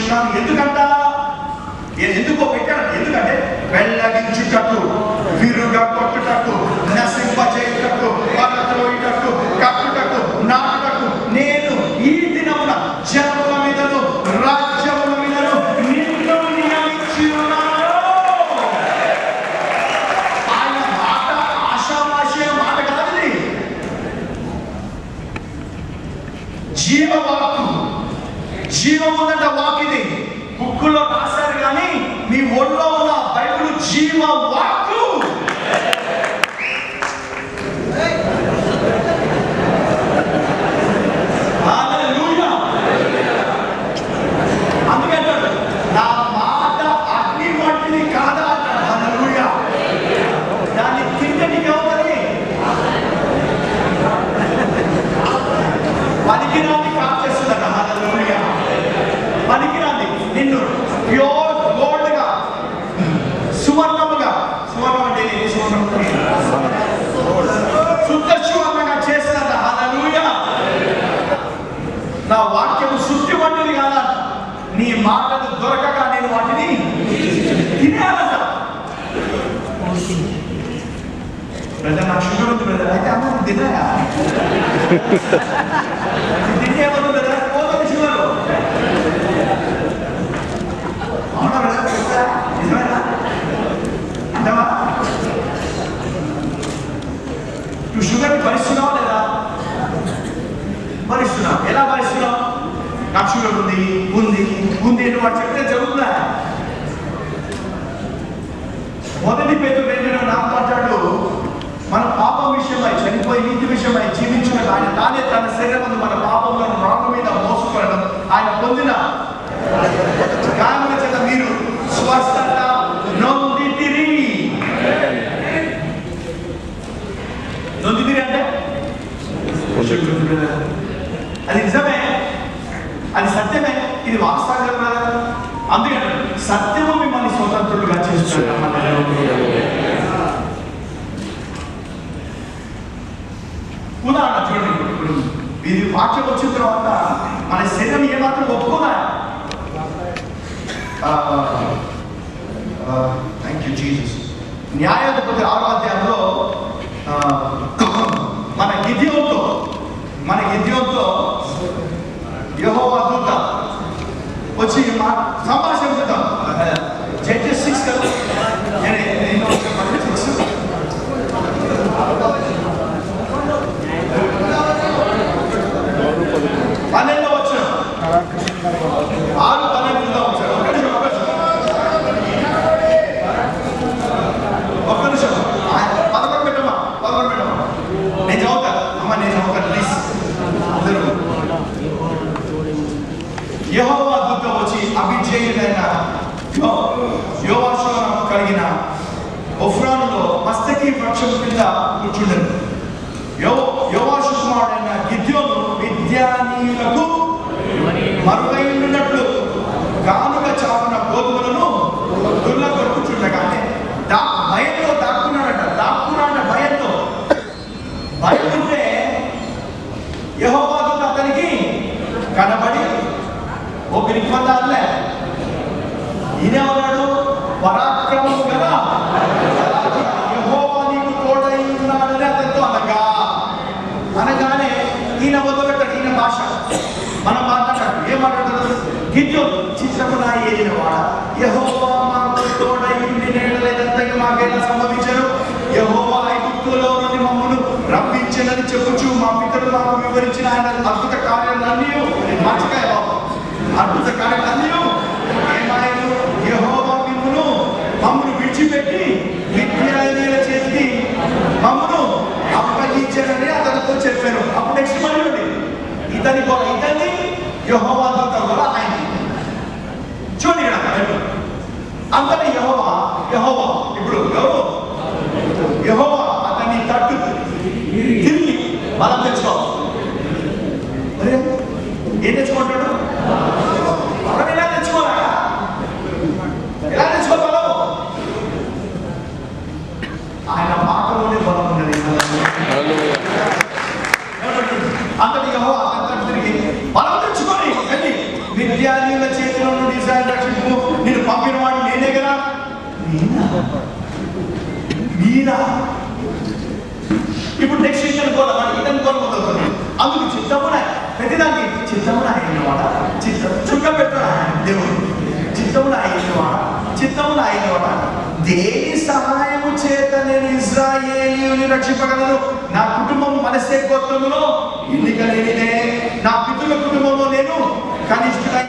ఉన్నాను. ఎందుకంట ఎందుకో పెట్టాను. ఎందుకంటే వెళ్ళగించుటకు, విరుగా కొట్టుటకు, నశింపజేయుటకు, పగత్రోయుటకు, కట్టుటకు, నాటుటకు నేను ఈ దినమున జనముల మీదను రాజ్యముల మీదను నిన్ను నియమించి ఉన్నాను. ఆయన మాట ఆషామాషయ మాట కాదు, జీవవాక్కు. జీవముందంట వాకిది. బుక్కులో రాశారు కానీ మీ ఒళ్ళో ఉన్న బైబిల్ జీవ వాక్కు. హల్లెలూయా. అందుకే అంటాడు నా మాట అగ్ని వంటిది కాదా అంటాడు. హల్లెలూయా. దాన్ని తింటనికి అవుతుంది, పనికిరాని కాల్చేస్తుందట. హల్లెలూయా. పనికిరాని నిన్ను ప్యూర్ గోల్డ్ గా, సువర్ణముగా, సువర్ణం అంటే శుద్ధ సువర్ణంగా చేసినట. హల్లెలూయా. నా వాక్యము శుద్ధి వంటిది కాదంట. నీ మాటలు దొరకక నేను వాటిని తినేయాలంట. బ్రదర్ నాకు షుగర్ ఉంది బ్రదర్, అయితే అమ్మ తిన్నాయా? తినేవద్దు బ్రదర్, పోతుంది షుగర్. అవునా బ్రదర్? నిజమేనా? అంటావా? నువ్వు షుగర్ని భరిస్తున్నావా లేదా? భరిస్తున్నావు. ఎలా భరిస్తున్నావు? నాకు షుగర్ ఉంది ఉంది ఉంది అని వాడు చెప్తే జరుగుతుందా? మొదటి పేతురు 2:4 అంటాడు, మన పాపం విషయమై చనిపోయి నీతి విషయమై జీవించిన ఆయన తానే తన శరీరమందు మన పాపములను రాళ్ళ మీద మోసుకొనడం, ఆయన పొందిన గాయముల చేత మీరు స్వస్థత నొందితిరి. నొందితిరి అంటే అది నిజమే, అది సత్యమే, ఇది వాస్తవం కదా. అందుకని సత్యము మిమ్మల్ని స్వతంత్రులుగా చేస్తాడు. ఉదాహరణ చూడండి, ఇప్పుడు ఇది వాక్యం వచ్చిన తర్వాత మన శరీరం ఏమాత్రం ఒప్పుకోదా? Thank you Jesus. న్యాయాధిపతి 6వ అధ్యాయంలో మన గిద్యోనుతో యెహోవా దూత వచ్చి సంభాషణ చేద్దాం. Judges 6 కదా, పన్నెండో వచ్చిన 6:12 వచ్చారు. ఒక్క నిమిషం 11 పెట్టమ్మా, 11 పెట్టమ్మా. నేను చదువుతా అమ్మా, నేను చదువుతా ప్లీజ్. యెహోవా దూత వచ్చి అభిషేకుడైన యోవాషు కలిగిన ఒఫ్రానులో మస్తకి వృక్షం కింద కూర్చుండెను. యోవాషు కుమారుడైన గిద్యోను మిద్యానీయులకు మరుగైనట్లు గానుగ చాపున గోధుమలను దుర్లకు కూర్చుండగానే భయంతో దాక్కున్నాడట. భయముంటే యెహోవా దూత అతనికి కనబడి ఒక నిబంధనలే ఈయన ఉన్నాడు, పరాక్రమం కదా, యెహోవా నీకు తోడై ఉన్నాడని అతనితో అనగానే ఈయన మొదలుపెట్టాడు. ఈయన భాష మనం మాట్లాడాడు. ఏం మాట్లాడతాడు? గిద్యోను చిత్రమున ఏలిన వాడ యెహోవా మాకు తోడై ఉండి నేడలేదంతగా మాకైనా సంభవించారు. యెహోవా ఐగుప్తులో నుండి మమ్మల్ని రప్పించినని చెప్పుచు మా పితరులు మాకు వివరించిన ఆయన అద్భుత కార్యాలన్నీ మర్చిపోయా బాబు. అద్భుత కార్యాలన్నీ ఏమాయను? యెహోవా మమ్మను విడిచిపెట్టి మిద్యానీయుల చేతికి మమ్మను అప్పగించారని అతనితో చెప్పారు. అప్పుడు నెక్స్ట్ మళ్ళీ ఇతన్ని యెహోవా దూత కూడా ఆయన చూడండి ఇక్కడ అంతనే యెహోవా ఇప్పుడు యెహోవా అతన్ని తట్టు తిరిగి బలం తెచ్చుకో. ఏం తెచ్చుకుంటాడు? బలం ఎలా తెచ్చుకోరా? ఎలా తెచ్చుకో బలం? ఆయన మాటలోనే బలం ఉన్నది. అంతటి యెహోవా అతన్ని తిరిగి బలం తెచ్చుకొని మిద్యానీయుల చేతిలో నుండి ఇదా? ఇప్పుడు నెక్స్ట్ ఇతను కోరుకుంటుంది. అందుకు చిత్తమున ప్రతిదానికి చిత్తమున అయినవాడ, చుక్క పెట్టాడు దేవుడు. చిత్తమున అయినవాడ, చిత్తమున అయినవాడ, దేని సహాయము చేత నేను ఇశ్రాయేలీయుని రక్షింపగలను? నా కుటుంబం మనస్సే గోత్రములో ఎన్నిక లేనిదే, నా పితృల కుటుంబంలో నేను కనిష్ఠుడై